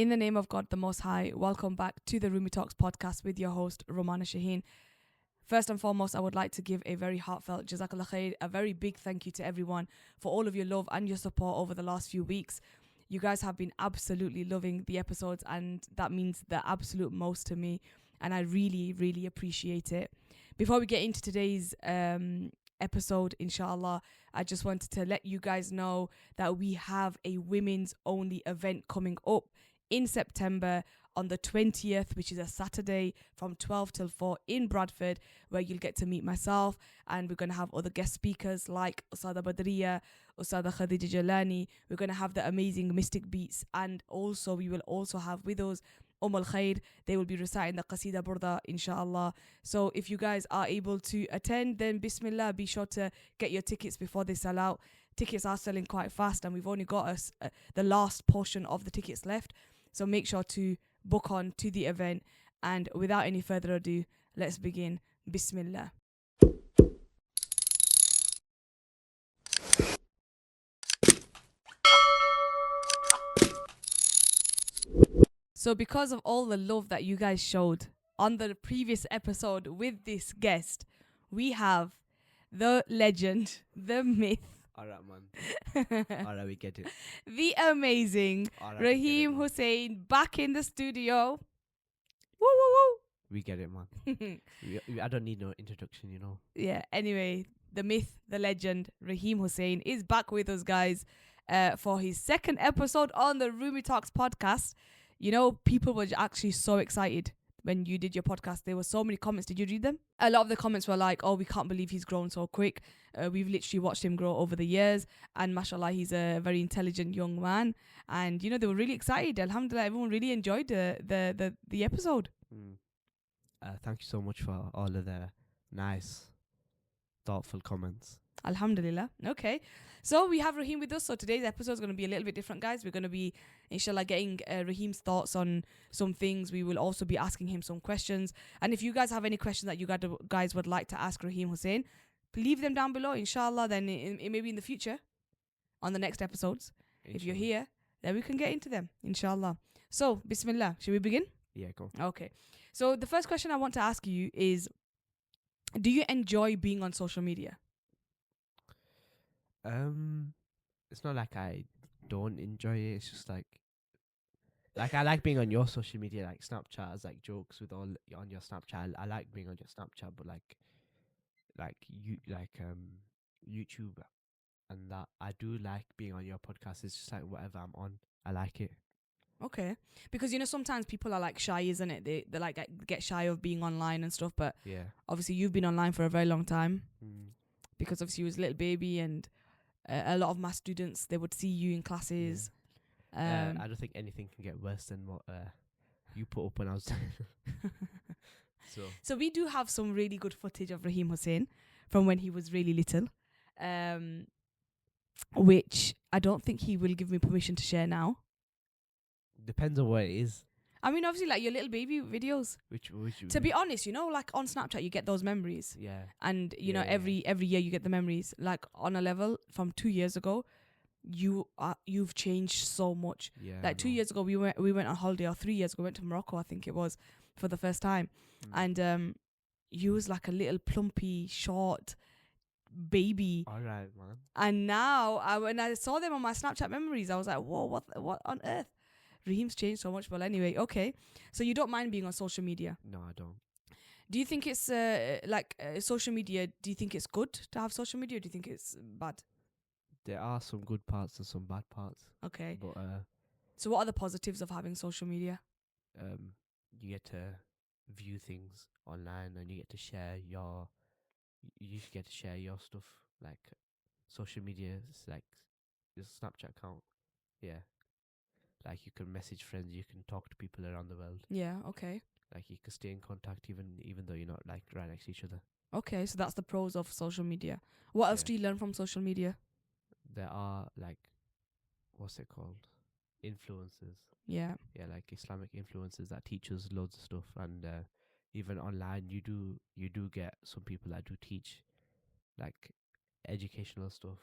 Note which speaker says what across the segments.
Speaker 1: In the name of God the Most High, welcome back to the Rummi Talks Podcast with your host, Rummana Shaheen. First and foremost, I would like to give a very heartfelt Jazakallah Khair, a very big thank you to everyone for all of your love and your support over the last few weeks. You guys have been absolutely loving the episodes, and that means the absolute most to me, and I really, really appreciate it. Before we get into today's episode, inshallah, I just wanted to let you guys know that we have a women's only event coming up in September on the 20th, which is a Saturday from 12 till 4 in Bradford, where you'll get to meet myself, and we're going to have other guest speakers like Usada Badriya, Usada Khadija Jalani. We're going to have the amazing Mystic Beats, and also we will also have with us Al Khair. They will be reciting the Qasida Burda, inshallah. So if you guys are able to attend, then Bismillah, be sure to get your tickets before they sell out. Tickets are selling quite fast, and we've only got us the last portion of the tickets left. So make sure to book on to the event. And without any further ado, let's begin. Bismillah. So because of all the love that you guys showed on the previous episode with this guest, we have the legend, the myth.
Speaker 2: Alright, man. Alright, we get it.
Speaker 1: The amazing Raheem Hussein back in the studio. Woo, woo,
Speaker 2: we get it, man.
Speaker 1: woo.
Speaker 2: I don't need no introduction, you know.
Speaker 1: Yeah, anyway, the myth, the legend, Raheem Hussein is back with us, guys, for his second episode on the Rummi Talks podcast. You know, people were actually so excited when you did your podcast. There were so many comments. Did you read them? A lot of the comments were like, oh, we can't believe he's grown so quick. We've literally watched him grow over the years. And mashallah, he's a very intelligent young man. And, you know, they were really excited. Alhamdulillah, everyone really enjoyed the episode.
Speaker 2: Thank you so much for all of the nice, thoughtful comments.
Speaker 1: Alhamdulillah. Okay. So we have Raheem with us. So today's episode is going to be a little bit different, guys. We're going to be, inshallah, getting Raheem's thoughts on some things. We will also be asking him some questions. And if you guys have any questions that you guys would like to ask Raheem Hussein, leave them down below, inshallah. Then it may be in the future on the next episodes.
Speaker 2: Inshallah.
Speaker 1: If you're here, then we can get into them, inshallah. So, bismillah. Should we begin?
Speaker 2: Yeah, go.
Speaker 1: Okay. So the first question I want to ask you is, do you enjoy being on social media?
Speaker 2: It's not like I don't enjoy it. It's just like I like being on your social media, like Snapchat, as like jokes with all on your Snapchat. I like being on your Snapchat, but YouTube and that I do like being on your podcast. It's just like whatever I'm on, I like it.
Speaker 1: Okay, because you know sometimes people are like shy, isn't it? They like get shy of being online and stuff. But
Speaker 2: yeah,
Speaker 1: obviously you've been online for a very long time
Speaker 2: mm.
Speaker 1: because obviously you was a little baby, and a lot of my students, they would see you in classes.
Speaker 2: I don't think anything can get worse than what you put up when I was.
Speaker 1: So we do have some really good footage of Raheem Hussein from when he was really little, which I don't think he will give me permission to share now.
Speaker 2: Depends on what it is.
Speaker 1: I mean, obviously, like your little baby videos.
Speaker 2: Which
Speaker 1: to be honest, you know, like on Snapchat, you get those memories.
Speaker 2: Yeah.
Speaker 1: And you know, every year you get the memories. Like on a level from 2 years ago, you've changed so much.
Speaker 2: Yeah.
Speaker 1: Like 2 years ago, we went on holiday, or 3 years ago, we went to Morocco, I think it was, for the first time, and you was like a little plumpy, short baby.
Speaker 2: All right, man.
Speaker 1: And now, when I saw them on my Snapchat memories, I was like, whoa, what on earth? Raheem's changed so much. Well, anyway, okay. So you don't mind being on social media?
Speaker 2: No, I don't.
Speaker 1: Do you think it's social media? Do you think it's good to have social media, or do you think it's bad?
Speaker 2: There are some good parts and some bad parts.
Speaker 1: Okay.
Speaker 2: But
Speaker 1: so what are the positives of having social media?
Speaker 2: You get to view things online, and you get to share your stuff. Like social media is like your Snapchat account. Yeah. Like you can message friends, you can talk to people around the world.
Speaker 1: Yeah, okay.
Speaker 2: Like you can stay in contact even though you're not like right next to each other.
Speaker 1: Okay, so that's the pros of social media. What else do you learn from social media?
Speaker 2: There are like, what's it called? Influencers.
Speaker 1: Yeah.
Speaker 2: Yeah, like Islamic influencers that teach us loads of stuff, and even online you do get some people that do teach like educational stuff.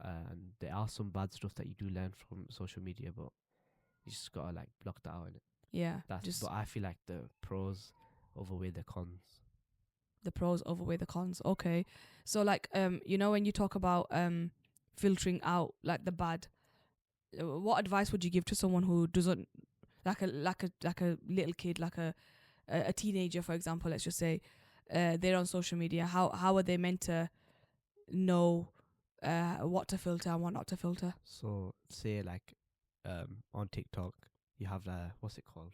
Speaker 2: And there are some bad stuff that you do learn from social media, but You just gotta like block that out. Innit?
Speaker 1: Yeah.
Speaker 2: That's
Speaker 1: Just
Speaker 2: but I feel like the pros overweigh the cons.
Speaker 1: the pros overweigh the cons. Okay. So like when you talk about filtering out like the bad, what advice would you give to someone who doesn't like a little kid, like a teenager, for example, let's just say, they're on social media. How are they meant to know what to filter and what not to filter?
Speaker 2: So say like on TikTok you have what's it called?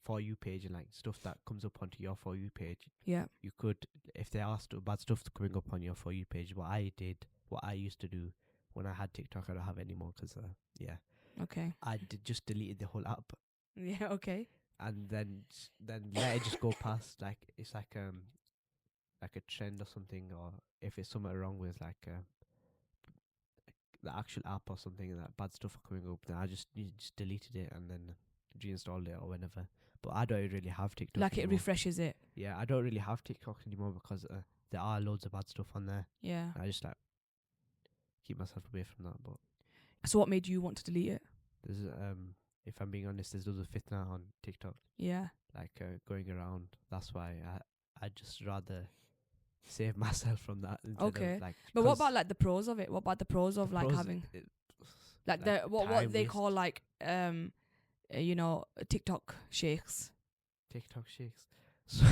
Speaker 2: For you page and like stuff that comes up onto your for you page.
Speaker 1: Yeah.
Speaker 2: You could, if there are bad stuff coming up on your for you page, what I used to do when I had TikTok, I don't have it anymore because
Speaker 1: Okay.
Speaker 2: just deleted the whole app
Speaker 1: Yeah. Okay.
Speaker 2: and then let it just go past. Like it's like a trend or something, or if it's something wrong with like the actual app or something, and that bad stuff coming up, then I just deleted it and then reinstalled it or whenever. But I don't really have TikTok
Speaker 1: Like it
Speaker 2: anymore.
Speaker 1: refreshes it.
Speaker 2: Yeah, I don't really have TikTok anymore because there are loads of bad stuff on there.
Speaker 1: Yeah.
Speaker 2: I just like keep myself away from that. But
Speaker 1: So what made you want to delete it?
Speaker 2: there's if I'm being honest, there's loads of fitna on TikTok,
Speaker 1: Yeah.
Speaker 2: like going around. That's why I just rather save myself from that instead
Speaker 1: Okay.
Speaker 2: of like.
Speaker 1: But what
Speaker 2: 'cause
Speaker 1: about like the pros of it? What about the pros of
Speaker 2: the
Speaker 1: like
Speaker 2: pros,
Speaker 1: having
Speaker 2: it-
Speaker 1: like the what
Speaker 2: time
Speaker 1: they
Speaker 2: waste.
Speaker 1: call like TikTok sheikhs?
Speaker 2: TikTok sheikhs. So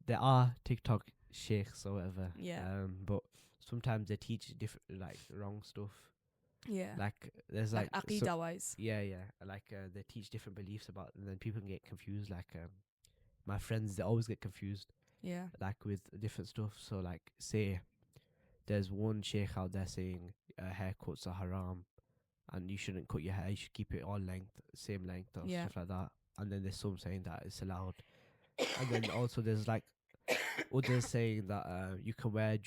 Speaker 2: there are TikTok sheikhs or whatever.
Speaker 1: Yeah.
Speaker 2: But sometimes they teach different like wrong stuff.
Speaker 1: Yeah.
Speaker 2: Like there's
Speaker 1: Like
Speaker 2: like
Speaker 1: aqidah wise.
Speaker 2: yeah, like they teach different beliefs about, and then people can get confused. Like my friends, they always get confused
Speaker 1: Yeah.
Speaker 2: like with different stuff. So like say there's one sheikh out there saying haircuts are haram and you shouldn't cut your hair, you should keep it all length, same length or
Speaker 1: Yeah.
Speaker 2: stuff like that. And then there's some saying that it's allowed. And then also there's like others saying that you can wear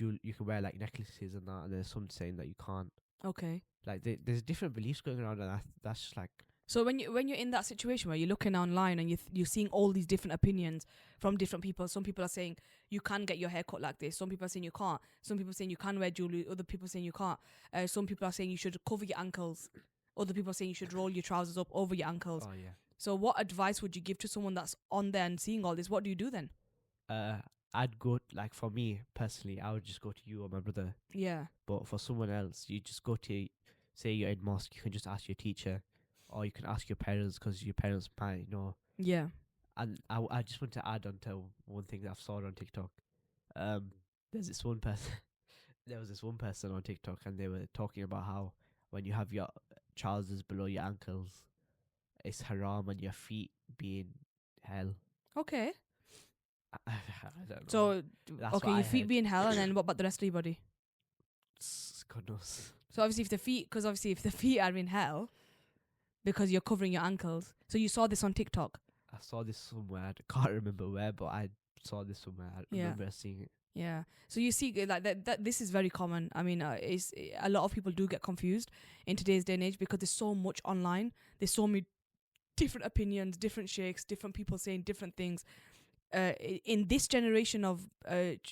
Speaker 2: like necklaces and that, and there's some saying that you can't.
Speaker 1: Okay.
Speaker 2: Like there's different beliefs going around, and that's just like
Speaker 1: So when you're in that situation where you're looking online and you're seeing all these different opinions from different people, some people are saying you can get your hair cut like this, some people are saying you can't, some people are saying you can wear jewelry, other people are saying you can't, some people are saying you should cover your ankles, other people are saying you should roll your trousers up over your ankles.
Speaker 2: oh yeah.
Speaker 1: So what advice would you give to someone that's on there and seeing all this? What do you do then?
Speaker 2: I'd go like for me personally, I would just go to you or my brother.
Speaker 1: Yeah.
Speaker 2: But for someone else, you just go to, say you're in mosque, you can just ask your teacher, or you can ask your parents because your parents might know.
Speaker 1: Yeah.
Speaker 2: And I just want to add on to one thing that I've saw on TikTok. There's this one person. There was this one person on TikTok, and they were talking about how when you have your trousers below your ankles, it's haram, and your feet being hell.
Speaker 1: Okay.
Speaker 2: I don't know.
Speaker 1: So
Speaker 2: That's
Speaker 1: okay,
Speaker 2: what I
Speaker 1: your feet
Speaker 2: heard.
Speaker 1: be in hell, and then what about the rest of your body?
Speaker 2: God knows.
Speaker 1: So obviously if the feet are in hell because you're covering your ankles. So you saw this on TikTok.
Speaker 2: I saw this somewhere. I can't remember where, but I saw this somewhere. I
Speaker 1: Yeah.
Speaker 2: remember seeing it.
Speaker 1: Yeah. So you see, like that this is very common. I mean, it's a lot of people do get confused in today's day and age because there's so much online. There's so many different opinions, different sheikhs, different people saying different things. In this generation of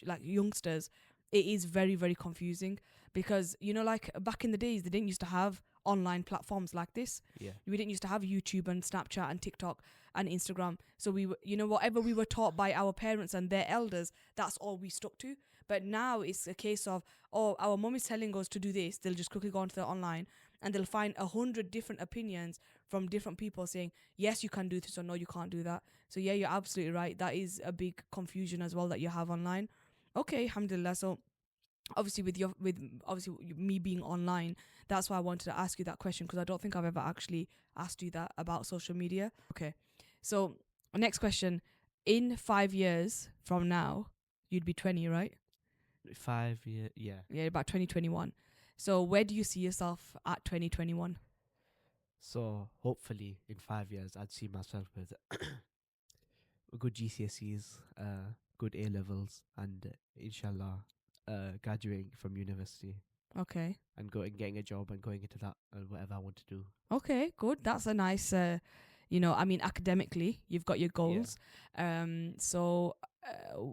Speaker 1: like youngsters, it is very, very confusing because like back in the days, they didn't used to have online platforms like this.
Speaker 2: Yeah.
Speaker 1: We didn't used to have YouTube and Snapchat and TikTok and Instagram. So we were, whatever we were taught by our parents and their elders, that's all we stuck to. But now it's a case of, oh, our mum is telling us to do this. They'll just quickly go onto the online and they'll find 100 different opinions from different people saying, yes, you can do this or no, you can't do that. So yeah, you're absolutely right. That is a big confusion as well that you have online. Okay, alhamdulillah. So obviously with me being online, that's why I wanted to ask you that question, because I don't think I've ever actually asked you that about social media. Okay, so next question: in 5 years from now, you'd be 20, right?
Speaker 2: 5 years, yeah.
Speaker 1: Yeah, about 2021. So where do you see yourself at 2021?
Speaker 2: So hopefully in 5 years, I'd see myself with good GCSEs, good A levels, and inshallah, graduating from university
Speaker 1: Okay.
Speaker 2: and getting a job and going into that and whatever I want to do.
Speaker 1: Okay, good. That's a nice, academically, you've got your goals. So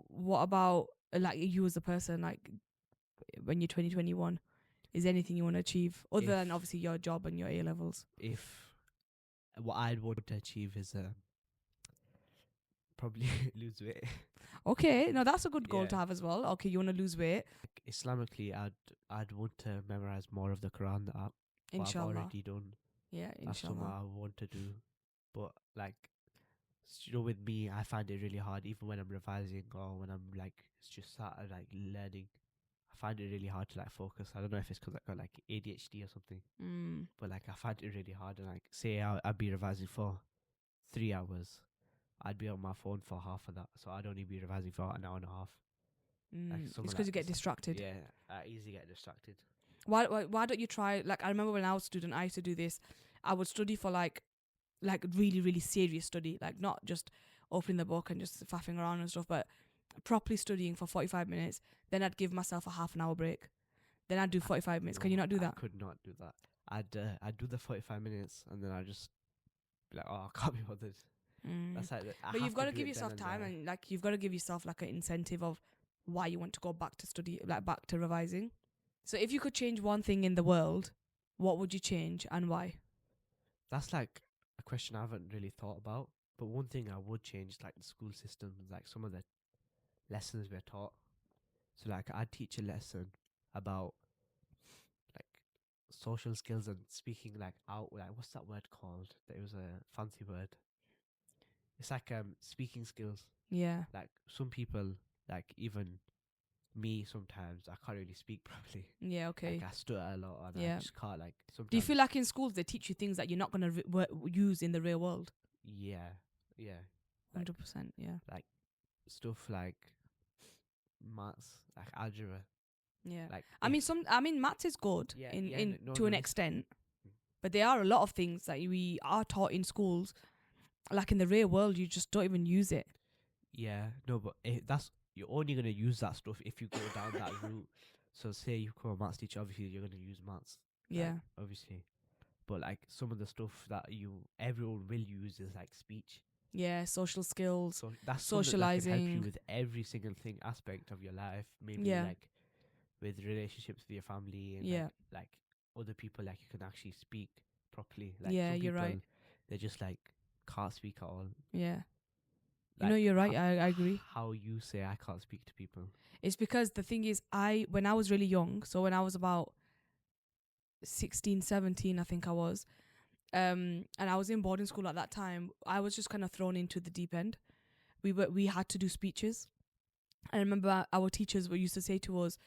Speaker 1: what about like you as a person, like when you're 2021? Is there anything you want to achieve other than
Speaker 2: If-
Speaker 1: obviously your job and your A levels?
Speaker 2: If what I'd want to achieve is probably lose weight.
Speaker 1: Okay, no, that's a good goal
Speaker 2: Yeah.
Speaker 1: to have as well. Okay, you want to lose weight,
Speaker 2: Like, Islamically, I'd want to memorize more of the Quran that what I've
Speaker 1: inshallah.
Speaker 2: already done.
Speaker 1: Yeah,
Speaker 2: That's something
Speaker 1: inshallah.
Speaker 2: I want to do. But like, with me, I find it really hard, even when I'm revising or when I'm like just sat like learning. I find it really hard to like focus. I don't know if it's because I got like ADHD or something,
Speaker 1: Mm.
Speaker 2: but like I find it really hard. And like, say I'd be revising for 3 hours, I'd be on my phone for half of that, so I'd only be revising for an hour and a half. Like
Speaker 1: It's
Speaker 2: something
Speaker 1: because
Speaker 2: like
Speaker 1: you get distracted.
Speaker 2: yeah, I easily get distracted.
Speaker 1: Why don't you try, like, I remember when I was a student, I used to do this. I would study for like really, really serious study, like not just opening the book and just faffing around and stuff, but properly studying for 45 minutes. Then I'd give myself a half an hour break. Then I'd do 45 minutes. Can you not do
Speaker 2: I
Speaker 1: that?
Speaker 2: could not do that. I'd do the 45 minutes and then I just be like, oh, I can't be bothered. That's like,
Speaker 1: But you've got to give yourself time, and like you've got to give yourself like an incentive of why you want to go back to study, like back to revising. So if you could change one thing in the world, what would you change and why?
Speaker 2: That's like a question I haven't really thought about. But one thing I would change is like the school system, like some of the lessons we're taught. So like I'd teach a lesson about like social skills and speaking like out, like what's that word called? It was a fancy word. It's like speaking skills.
Speaker 1: Yeah.
Speaker 2: Like some people, like even me sometimes I can't really speak properly.
Speaker 1: Yeah. Okay.
Speaker 2: Like I stutter a lot and
Speaker 1: Yeah.
Speaker 2: I just can't like sometimes.
Speaker 1: Do you feel like in schools they teach you things that you're not gonna use in the real world?
Speaker 2: Yeah, yeah. Like
Speaker 1: 100%. Yeah.
Speaker 2: stuff like maths, like algebra.
Speaker 1: Yeah.
Speaker 2: Like
Speaker 1: I mean, maths is good
Speaker 2: Yeah,
Speaker 1: in
Speaker 2: yeah, no,
Speaker 1: to
Speaker 2: no,
Speaker 1: an
Speaker 2: listen.
Speaker 1: extent, but there are a lot of things that we are taught in schools, like in the real world, you just don't even use it.
Speaker 2: Yeah, no, but that's you're only gonna use that stuff if you go down that route. So say you become a maths teacher, obviously you're gonna use maths.
Speaker 1: Yeah.
Speaker 2: Like, obviously. But like some of the stuff that everyone will use is like speech.
Speaker 1: Yeah. Social skills.
Speaker 2: So that's something that can help you
Speaker 1: Socializing.
Speaker 2: with every single thing aspect of your life. Maybe
Speaker 1: Yeah.
Speaker 2: like with relationships with your family and
Speaker 1: Yeah.
Speaker 2: like other people, like you can actually speak properly. Like
Speaker 1: Yeah,
Speaker 2: some
Speaker 1: you're
Speaker 2: people
Speaker 1: right.
Speaker 2: they just like can't speak at all.
Speaker 1: Yeah.
Speaker 2: Like,
Speaker 1: You're right. I agree.
Speaker 2: How you say I can't speak to people.
Speaker 1: It's because the thing is, when I was really young, so when I was about 16, 17, I think I was, and I was in boarding school at that time, I was just kind of thrown into the deep end. We had to do speeches. I remember our teachers used to say to us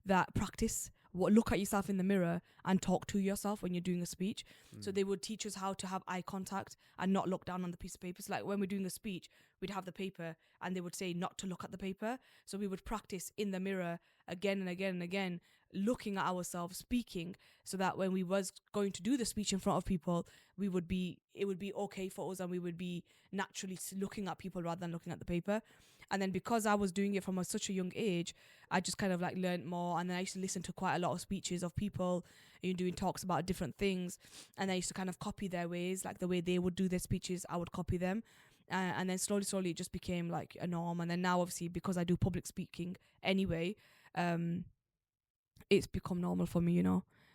Speaker 1: that practice, look at yourself in the mirror and talk to yourself when you're doing a speech. So they would teach us how to have eye contact and not look down on the piece of paper. So like when we're doing a speech, we'd have the paper and they would say not to look at the paper. So we would practice in the mirror again and again and again, looking at ourselves, speaking, so that when we was going to do the speech in front of people, it would be okay for us and we would be naturally looking at people rather than looking at the paper. And then because I was doing it from such a young age, I just kind of like learned more. And then I used to listen to quite a lot of speeches of people doing talks about different things. And I used to kind of copy their ways, like the way they would do their speeches, I would copy them. And then slowly it just became like a norm. And then now obviously because I do public speaking anyway, it's become normal for me,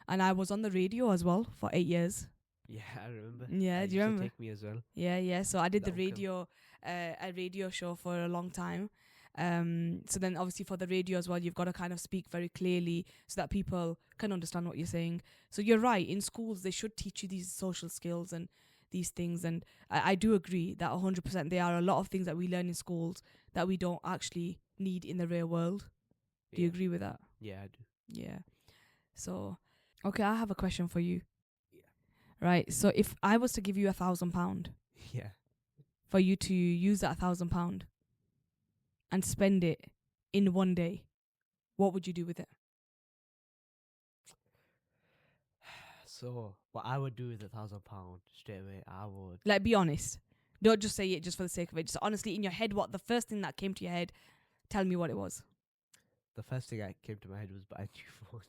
Speaker 1: And I was on the radio as well for 8 years.
Speaker 2: Yeah, I remember.
Speaker 1: Yeah, do you remember?
Speaker 2: Take me as well.
Speaker 1: Yeah. So I did
Speaker 2: That
Speaker 1: the
Speaker 2: would come.
Speaker 1: a radio show for a long time. So then obviously for the radio as well, you've got to kind of speak very clearly so that people can understand what you're saying. So you're right. In schools, they should teach you these social skills and these things. And I do agree that 100% there are a lot of things that we learn in schools that we don't actually need in the real world. Do you agree with that?
Speaker 2: Yeah, I do.
Speaker 1: Yeah. So, okay, I have a question for you.
Speaker 2: Yeah.
Speaker 1: Right. So if I was to give you £1,000
Speaker 2: Yeah.
Speaker 1: for you to use that £1,000 and spend it in one day, what would you do with it?
Speaker 2: So what I would do with £1,000 straight away, I would.
Speaker 1: Like, be honest. Don't just say it just for the sake of it. Just honestly, in your head, what the first thing that came to your head, tell me what it was.
Speaker 2: The first thing that came to my head was buy a new phone.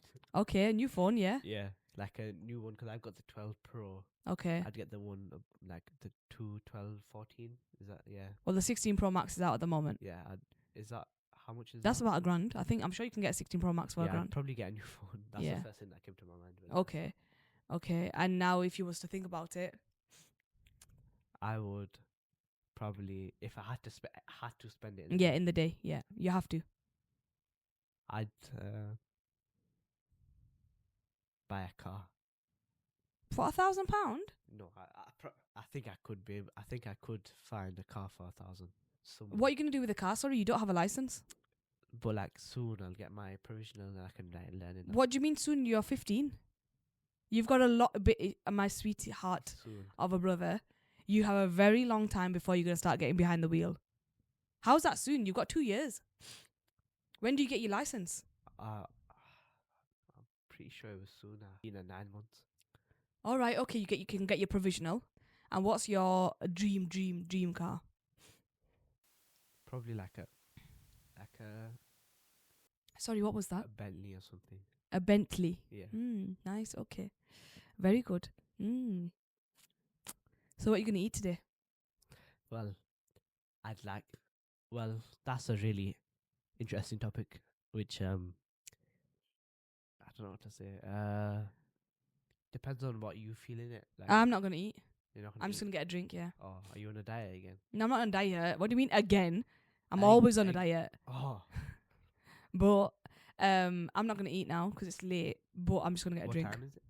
Speaker 1: Okay, a new phone, yeah?
Speaker 2: Yeah, like a new one because I've got the 12 Pro.
Speaker 1: Okay.
Speaker 2: I'd get the one like the 2, 12, 14. Is that yeah?
Speaker 1: Well, the 16 Pro Max is out at the moment.
Speaker 2: Yeah. Is that how much is
Speaker 1: That's
Speaker 2: that?
Speaker 1: about $1,000. I'm sure you can get a 16 Pro Max for
Speaker 2: Yeah, I'd
Speaker 1: $1,000.
Speaker 2: probably get a new phone. That's
Speaker 1: Yeah.
Speaker 2: the first thing that came to my mind. when I was-
Speaker 1: Okay. Okay. And now if you was to think about it,
Speaker 2: I would probably, if I had to spend it.
Speaker 1: yeah, in the day, yeah, you have to.
Speaker 2: I'd buy a car.
Speaker 1: For £1,000?
Speaker 2: No, I think I could be. I think I could find a car for 1,000.
Speaker 1: What are you going to do with the car? Sorry, you don't have a license.
Speaker 2: But like soon, I'll get my provisional and I can learn it.
Speaker 1: What do you mean soon? You're 15. You've got a bit, my sweetheart
Speaker 2: Soon.
Speaker 1: of a brother. You have a very long time before you're going to start getting behind the wheel. How's that soon? You've got 2 years. When do you get your license?
Speaker 2: I'm pretty sure it was sooner. In 9 months.
Speaker 1: All right, okay, you can get your provisional. And what's your dream car?
Speaker 2: Probably like a
Speaker 1: Sorry, what was that?
Speaker 2: a Bentley or something.
Speaker 1: A Bentley.
Speaker 2: Yeah.
Speaker 1: Nice, okay. Very good. So what are you going to eat today?
Speaker 2: Well, that's a really interesting topic, which I don't know what to say. Depends on what you feel in it. Like,
Speaker 1: I'm not going to eat.
Speaker 2: you're not gonna
Speaker 1: I'm just
Speaker 2: eat.
Speaker 1: going to get a drink, yeah.
Speaker 2: Oh, are you on a diet again?
Speaker 1: No, I'm not on a diet. What do you mean again? I'm
Speaker 2: Egg-
Speaker 1: always on a
Speaker 2: egg-
Speaker 1: diet.
Speaker 2: Oh,
Speaker 1: But I'm not going to eat now because it's late. But I'm just going to get a
Speaker 2: what
Speaker 1: drink.
Speaker 2: time is it?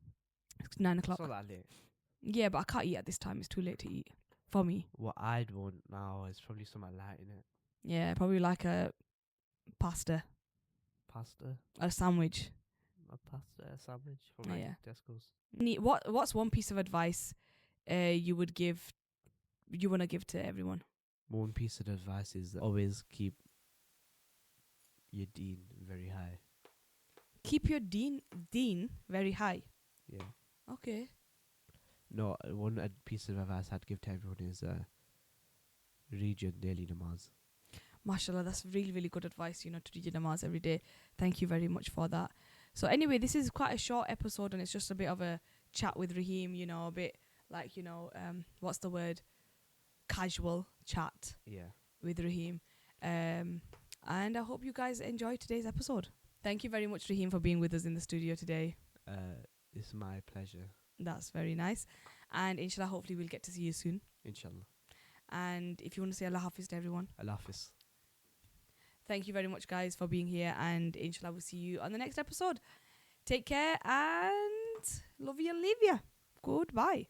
Speaker 1: It's 9 o'clock.
Speaker 2: It's not that late.
Speaker 1: Yeah, but I can't eat at this time. It's too late to eat for me.
Speaker 2: What I'd want now is probably something light in it.
Speaker 1: Yeah, probably like a pasta,
Speaker 2: Pasta,
Speaker 1: a sandwich.
Speaker 2: a sandwich from like
Speaker 1: Yeah.
Speaker 2: Tesco's.
Speaker 1: What's one piece of advice you want to give to everyone?
Speaker 2: One piece of advice is that always keep your dean very high.
Speaker 1: Keep your dean very high.
Speaker 2: Yeah.
Speaker 1: Okay.
Speaker 2: No, one piece of advice I'd give to everyone is read your daily namaz.
Speaker 1: Mashallah, that's really, really good advice, to read your namaz every day. Thank you very much for that. So anyway, this is quite a short episode and it's just a bit of a chat with Raheem, a bit like, what's the word? Casual chat
Speaker 2: Yeah.
Speaker 1: with Raheem. And I hope you guys enjoy today's episode. Thank you very much, Raheem, for being with us in the studio today.
Speaker 2: It's my pleasure.
Speaker 1: That's very nice. And inshallah, hopefully we'll get to see you soon.
Speaker 2: Inshallah.
Speaker 1: And if you want to say Allah Hafiz to everyone.
Speaker 2: Allah Hafiz.
Speaker 1: Thank you very much, guys, for being here. And inshallah, we'll see you on the next episode. Take care and love you and leave you. Goodbye.